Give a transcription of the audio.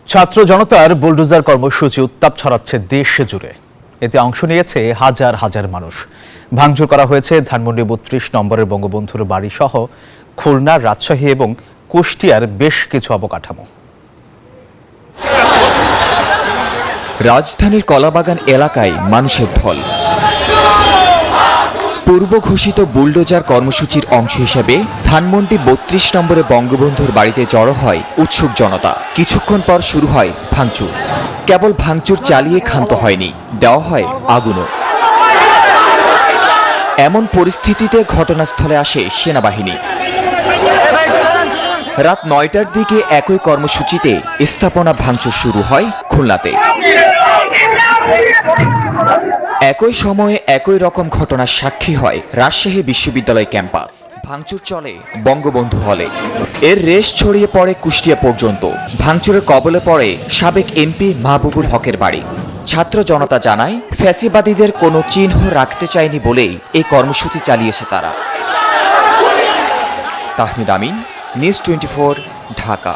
ছাত্র জনতার বুলডোজার কর্মসূচি উত্তাপ ছড়াচ্ছে দেশ জুড়ে। এতে অংশ নিয়েছে হাজার হাজার মানুষ। ভাঙচুর করা হয়েছে ধানমন্ডি ৩২ নম্বরের বঙ্গবন্ধুর বাড়ি সহ খুলনা, রাজশাহী এবং কুষ্টিয়ার বেশ কিছু অবকাঠামো। রাজধানীর কলাবাগান এলাকায় মানুষের ঢল। পূর্ব ঘোষিত বুলডোজার কর্মসূচির অংশ হিসেবে ধানমন্ডি ৩২ নম্বরে বঙ্গবন্ধুর বাড়িতে জড়ো হয় উৎসুক জনতা। কিছুক্ষণ পর শুরু হয় ভাঙচুর। কেবল ভাঙচুর চালিয়ে ক্ষান্ত হয়নি, দেওয়া হয় আগুনও। এমন পরিস্থিতিতে ঘটনাস্থলে আসে সেনাবাহিনী। রাত ৯টার দিকে একই কর্মসূচিতে স্থাপনা ভাঙচুর শুরু হয় খুলনাতে। একই সময়ে একই রকম ঘটনার সাক্ষী হয় রাজশাহী বিশ্ববিদ্যালয় ক্যাম্পাস। ভাঙচুর চলে বঙ্গবন্ধু হলে। এর রেশ ছড়িয়ে পড়ে কুষ্টিয়া পর্যন্ত। ভাঙচুরের কবলে পড়ে সাবেক এমপি মাহবুবুল হকের বাড়ি। ছাত্র জনতা জানায়, ফ্যাসিবাদীদের কোনো চিহ্ন রাখতে চায়নি বলেই এই কর্মসূচি চালিয়েছে তারা। তাহমিদ আমিন, নিউজ 24, ঢাকা।